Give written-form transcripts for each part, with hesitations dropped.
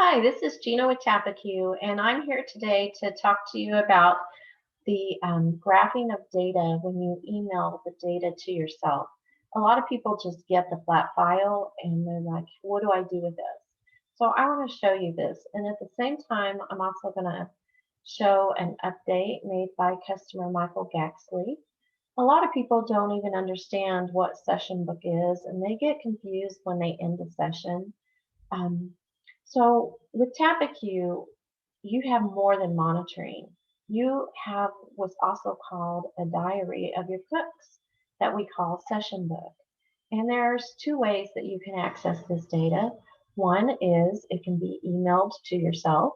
Hi, this is Gina with Tappecue, and I'm here today to talk to you about the graphing of data when you email the data to yourself. A lot of people just get the flat file and they're like, what do I do with this? So I want to show you this, and at the same time, I'm also going to show an update made by customer Michael Gaxley. A lot of people don't even understand what SessionBook is, and they get confused when they end a session. Um, so with Tappecue, you have more than monitoring. You have what's also called a diary of your cooks that we call SessionBook. And there's two ways that you can access this data. One is it can be emailed to yourself,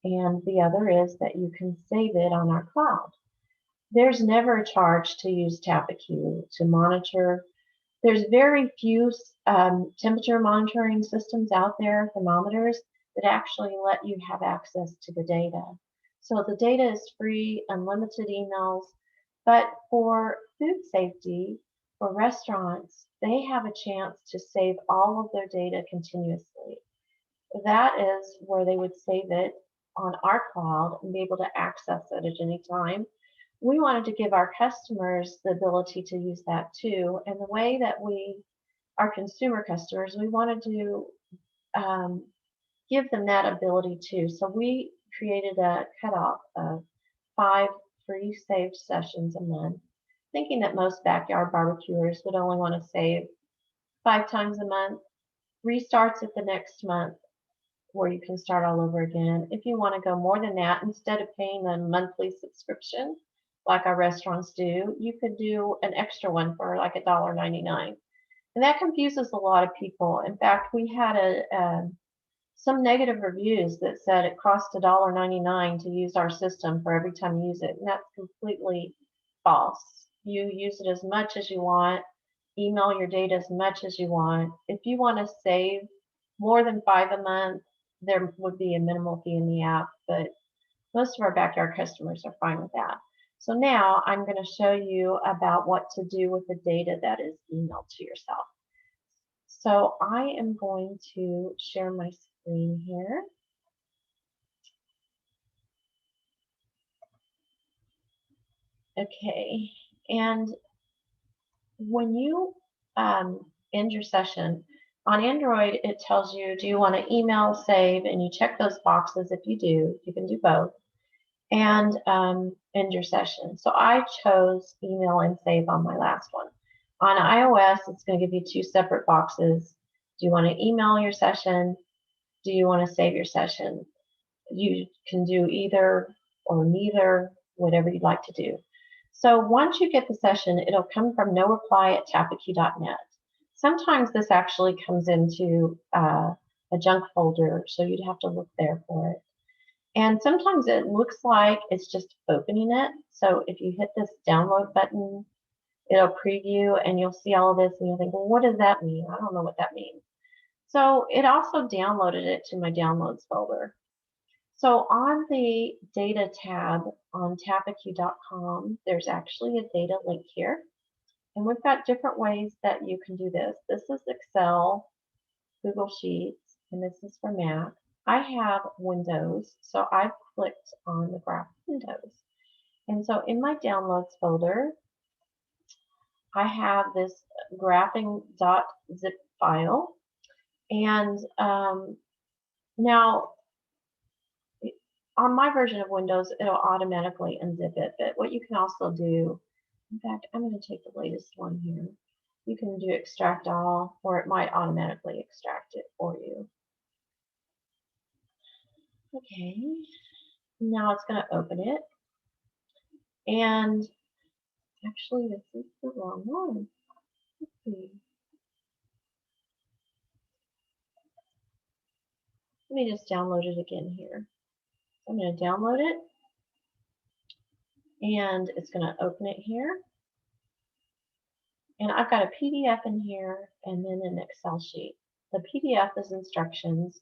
and the other is that you can save it on our cloud. There's never a charge to use Tappecue to monitor. There's very few temperature monitoring systems out there, thermometers, that actually let you have access to the data. So the data is free, unlimited emails, but for food safety, for restaurants, they have a chance to save all of their data continuously. That is where they would save it on our cloud and be able to access it at any time. We wanted to give our customers the ability to use that too. And the way that our consumer customers, we wanted to um, give them that ability too. So we created a cutoff of 5 free saved sessions a month, thinking that most backyard barbecuers would only want to save 5 times a month. Restarts at the next month where you can start all over again. If you want to go more than that, instead of paying a monthly subscription like our restaurants do, you could do an extra one for like $1.99. And that confuses a lot of people. In fact, we had some negative reviews that said it cost $1.99 to use our system for every time you use it. And that's completely false. You use it as much as you want, email your data as much as you want. If you want to save more than 5 a month, there would be a minimal fee in the app, but most of our backyard customers are fine with that. So now I'm going to show you about what to do with the data that is emailed to yourself. So I am going to share my screen here. Okay, and when you end your session, on Android, it tells you, do you want to email, save, and you check those boxes. If you do, you can do both, and end your session. So I chose email and save on my last one. On iOS, it's going to give you two separate boxes. Do you want to email your session? Do you want to save your session? You can do either or neither, whatever you'd like to do. So once you get the session, it'll come from no reply at tappecue.net. Sometimes this actually comes into a junk folder, so you'd have to look there for it. And sometimes it looks like it's just opening it. So if you hit this download button, it'll preview and you'll see all of this and you'll think, well, what does that mean? I don't know what that means. So it also downloaded it to my downloads folder. So on the data tab on tappecue.com, there's actually a data link here. And we've got different ways that you can do this. This is Excel, Google Sheets, and this is for Mac. I have Windows, so I've clicked on the graph Windows. And so in my downloads folder, I have this graphing.zip file. And now, on my version of Windows, it'll automatically unzip it. But what you can also do, in fact, I'm going to take the latest one here. You can do extract all, or it might automatically extract it for you. Okay, now it's going to open it. And actually, this is the wrong one. Let's see. Let me just download it again here. I'm going to download it, and it's going to open it here. And I've got a PDF in here and then an Excel sheet. The PDF is instructions,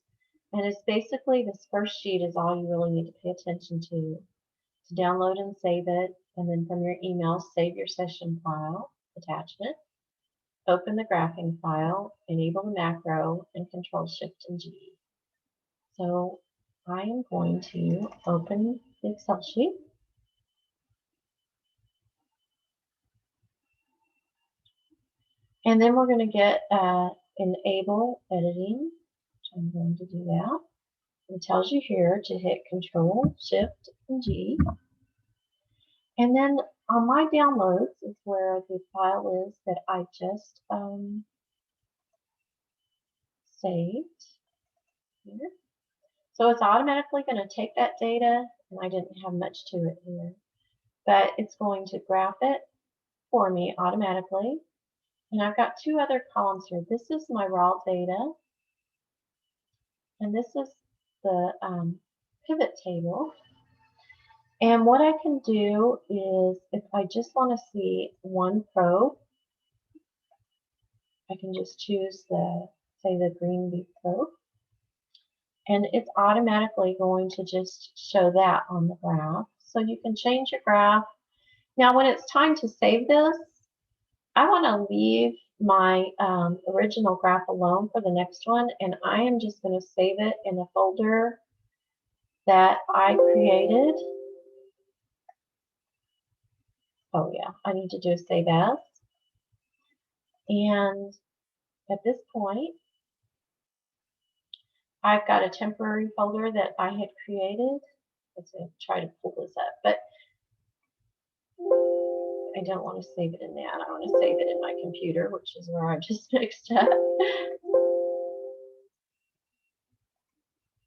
and it's basically this first sheet is all you really need to pay attention to download and save it, and then from your email, save your session file attachment, open the graphing file, enable the macro, and Control Shift and G. So I am going to open the Excel sheet. And then we're going to get enable editing, which I'm going to do that. It tells you here to hit Control, Shift, and G. And then on my downloads is where the file is that I just saved here. So it's automatically going to take that data, and I didn't have much to it here, but it's going to graph it for me automatically. And I've got two other columns here. This is my raw data, and this is the pivot table. And what I can do is, if I just want to see one probe, I can just choose say the green bead probe, and it's automatically going to just show that on the graph. So you can change your graph. Now when it's time to save this, I want to leave my original graph alone for the next one, and I am just going to save it in a folder that I created. Oh yeah, I need to do a save as. And at this point, I've got a temporary folder that I had created. Let's try to pull this up, but I don't want to save it in that. I want to save it in my computer, which is where I just mixed up.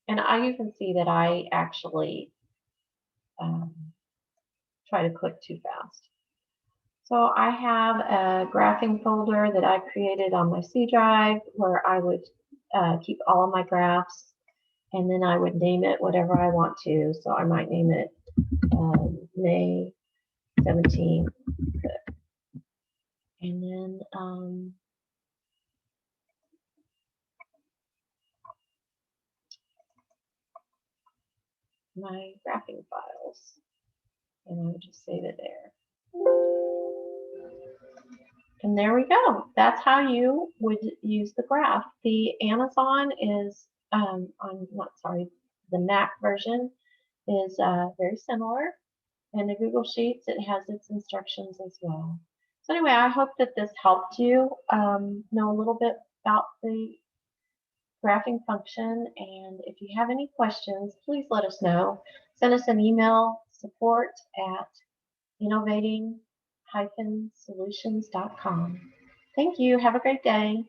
And you can see that I actually try to click too fast. So I have a graphing folder that I created on my C drive where I would keep all of my graphs, and then I would name it whatever I want to. So I might name it May 17th. And then my graphing files, and I would just save it there. And there we go. That's how you would use the graph. The Amazon is, the Mac version is very similar. And the Google Sheets, it has its instructions as well. So anyway, I hope that this helped you know a little bit about the graphing function. And if you have any questions, please let us know. Send us an email, support@innovating-solutions.com. Thank you. Have a great day.